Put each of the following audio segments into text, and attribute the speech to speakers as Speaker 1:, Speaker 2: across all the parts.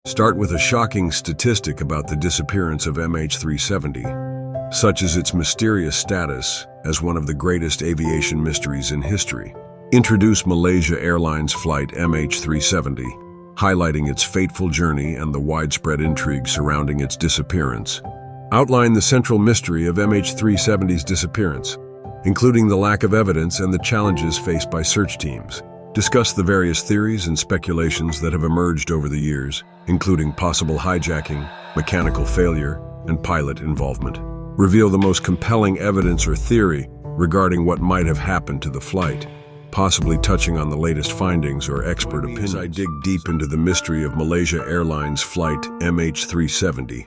Speaker 1: Start with a shocking statistic about the disappearance of MH370, such as its mysterious status as one of the greatest aviation mysteries in history. Introduce Malaysia Airlines Flight MH370, highlighting its fateful journey and the widespread intrigue surrounding its disappearance. Outline the central mystery of MH370's disappearance, including the lack of evidence and the challenges faced by search teams. Discuss the various theories and speculations that have emerged over the years, including possible hijacking, mechanical failure, and pilot involvement. Reveal the most compelling evidence or theory regarding what might have happened to the flight, possibly touching on the latest findings or expert opinions. I dig deep into the mystery of Malaysia Airlines Flight MH370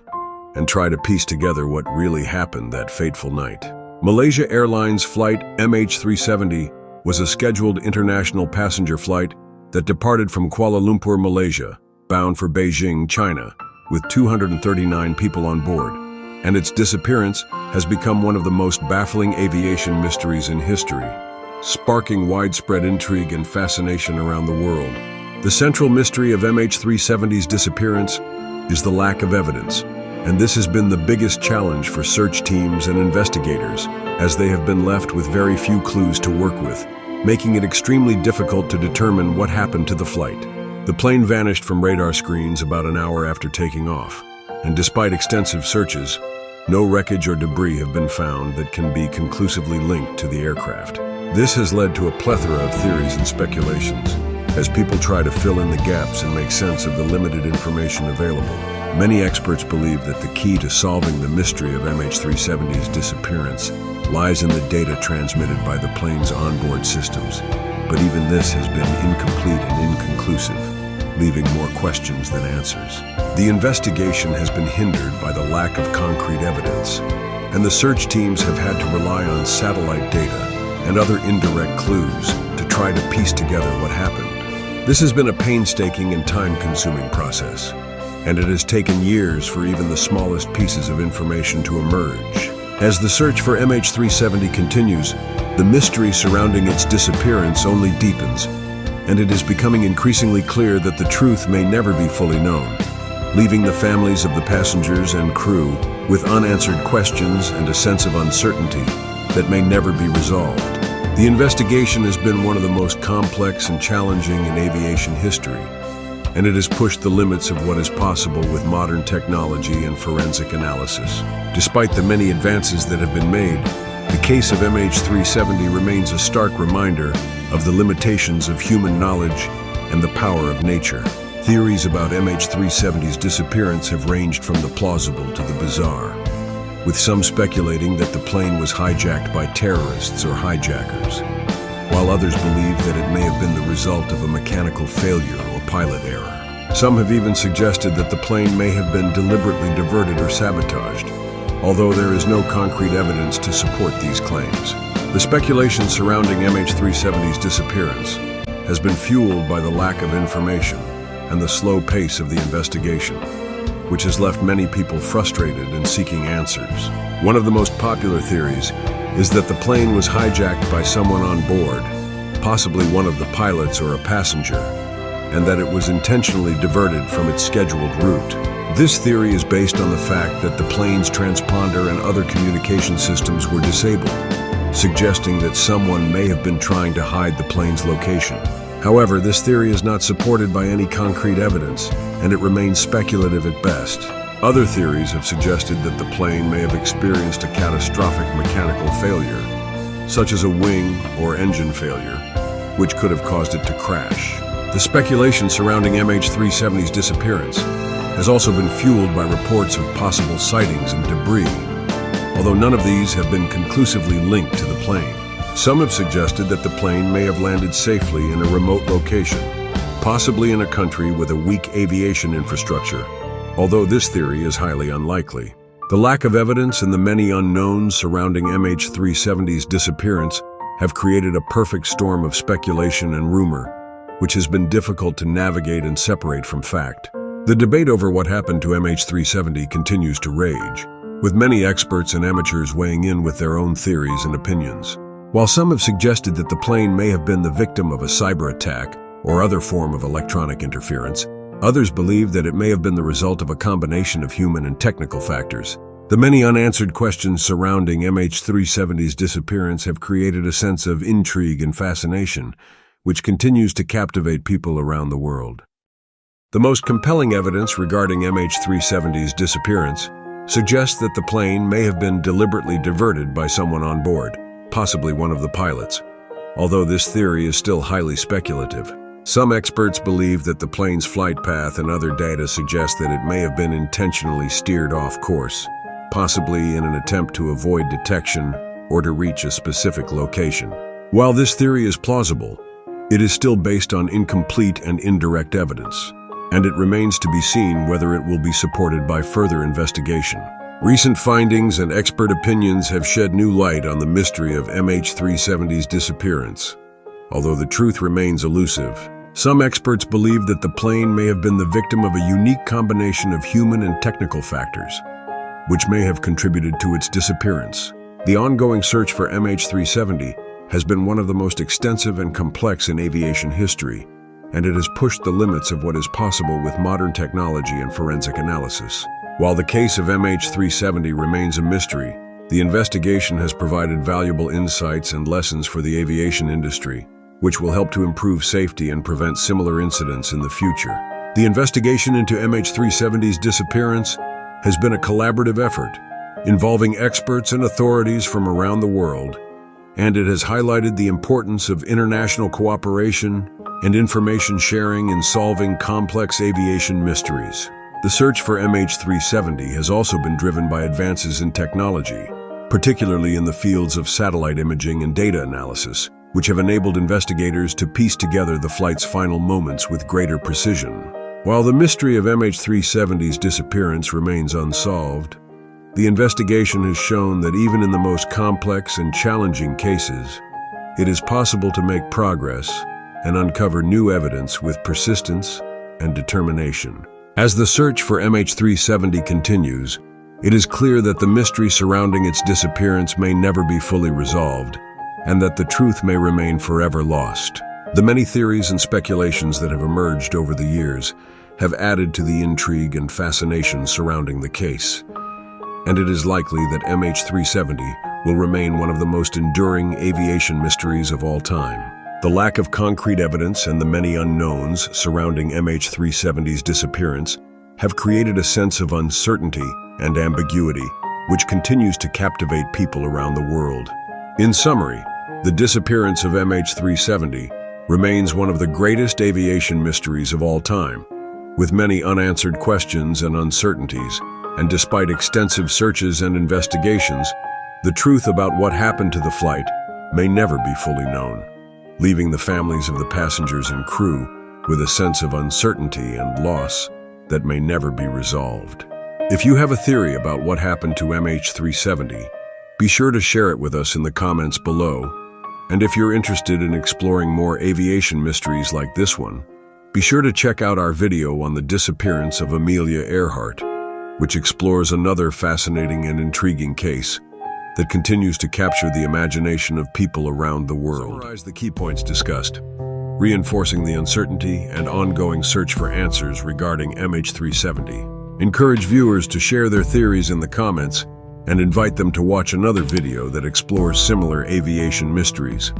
Speaker 1: and try to piece together what really happened that fateful night. Malaysia Airlines Flight MH370 was a scheduled international passenger flight that departed from Kuala Lumpur, Malaysia, bound for Beijing, China, with 239 people on board, and its disappearance has become one of the most baffling aviation mysteries in history, sparking widespread intrigue and fascination around the world. The central mystery of MH370's disappearance is the lack of evidence, and this has been the biggest challenge for search teams and investigators, as they have been left with very few clues to work with, making it extremely difficult to determine what happened to the flight. The plane vanished from radar screens about an hour after taking off, and despite extensive searches, no wreckage or debris have been found that can be conclusively linked to the aircraft. This has led to a plethora of theories and speculations, as people try to fill in the gaps and make sense of the limited information available. Many experts believe that the key to solving the mystery of MH370's disappearance lies in the data transmitted by the plane's onboard systems, but even this has been incomplete and inconclusive, leaving more questions than answers. The investigation has been hindered by the lack of concrete evidence, and the search teams have had to rely on satellite data and other indirect clues to try to piece together what happened. This has been a painstaking and time-consuming process, and it has taken years for even the smallest pieces of information to emerge. As the search for MH370 continues, the mystery surrounding its disappearance only deepens, and it is becoming increasingly clear that the truth may never be fully known, leaving the families of the passengers and crew with unanswered questions and a sense of uncertainty that may never be resolved. The investigation has been one of the most complex and challenging in aviation history, and it has pushed the limits of what is possible with modern technology and forensic analysis. Despite the many advances that have been made, the case of MH370 remains a stark reminder of the limitations of human knowledge and the power of nature. Theories about MH370's disappearance have ranged from the plausible to the bizarre, with some speculating that the plane was hijacked by terrorists or hijackers, while others believe that it may have been the result of a mechanical failure or pilot error. Some have even suggested that the plane may have been deliberately diverted or sabotaged, although there is no concrete evidence to support these claims. The speculation surrounding MH370's disappearance has been fueled by the lack of information and the slow pace of the investigation, which has left many people frustrated and seeking answers. One of the most popular theories is that the plane was hijacked by someone on board, possibly one of the pilots or a passenger, and that it was intentionally diverted from its scheduled route. This theory is based on the fact that the plane's transponder and other communication systems were disabled, suggesting that someone may have been trying to hide the plane's location. However, this theory is not supported by any concrete evidence, and it remains speculative at best. Other theories have suggested that the plane may have experienced a catastrophic mechanical failure, such as a wing or engine failure, which could have caused it to crash. The speculation surrounding MH370's disappearance has also been fueled by reports of possible sightings and debris, although none of these have been conclusively linked to the plane. Some have suggested that the plane may have landed safely in a remote location, possibly in a country with a weak aviation infrastructure, although this theory is highly unlikely. The lack of evidence and the many unknowns surrounding MH370's disappearance have created a perfect storm of speculation and rumor, which has been difficult to navigate and separate from fact. The debate over what happened to MH370 continues to rage, with many experts and amateurs weighing in with their own theories and opinions. While some have suggested that the plane may have been the victim of a cyber attack or other form of electronic interference, Others believe that it may have been the result of a combination of human and technical factors. The many unanswered questions surrounding MH370's disappearance have created a sense of intrigue and fascination, which continues to captivate people around the world. The most compelling evidence regarding MH370's disappearance suggests that the plane may have been deliberately diverted by someone on board, possibly one of the pilots. Although this theory is still highly speculative, some experts believe that the plane's flight path and other data suggest that it may have been intentionally steered off course, possibly in an attempt to avoid detection or to reach a specific location. While this theory is plausible, it is still based on incomplete and indirect evidence, and it remains to be seen whether it will be supported by further investigation. Recent findings and expert opinions have shed new light on the mystery of MH370's disappearance. Although the truth remains elusive, some experts believe that the plane may have been the victim of a unique combination of human and technical factors, which may have contributed to its disappearance. The ongoing search for MH370 has been one of the most extensive and complex in aviation history, and it has pushed the limits of what is possible with modern technology and forensic analysis. While the case of MH370 remains a mystery, the investigation has provided valuable insights and lessons for the aviation industry, which will help to improve safety and prevent similar incidents in the future. The investigation into MH370's disappearance has been a collaborative effort involving experts and authorities from around the world, and it has highlighted the importance of international cooperation and information sharing in solving complex aviation mysteries. The search for MH370 has also been driven by advances in technology, particularly in the fields of satellite imaging and data analysis, which have enabled investigators to piece together the flight's final moments with greater precision. While the mystery of MH370's disappearance remains unsolved, the investigation has shown that even in the most complex and challenging cases, it is possible to make progress and uncover new evidence with persistence and determination. As the search for MH370 continues, it is clear that the mystery surrounding its disappearance may never be fully resolved, and that the truth may remain forever lost. The many theories and speculations that have emerged over the years have added to the intrigue and fascination surrounding the case, and it is likely that MH370 will remain one of the most enduring aviation mysteries of all time. The lack of concrete evidence and the many unknowns surrounding MH370's disappearance have created a sense of uncertainty and ambiguity, which continues to captivate people around the world. In summary, the disappearance of MH370 remains one of the greatest aviation mysteries of all time, with many unanswered questions and uncertainties, and despite extensive searches and investigations, the truth about what happened to the flight may never be fully known, leaving the families of the passengers and crew with a sense of uncertainty and loss that may never be resolved. If you have a theory about what happened to MH370, be sure to share it with us in the comments below. And if you're interested in exploring more aviation mysteries like this one, be sure to check out our video on the disappearance of Amelia Earhart, which explores another fascinating and intriguing case that continues to capture the imagination of people around the world. Summarize the key points discussed, reinforcing the uncertainty and ongoing search for answers regarding MH370. Encourage viewers to share their theories in the comments and invite them to watch another video that explores similar aviation mysteries.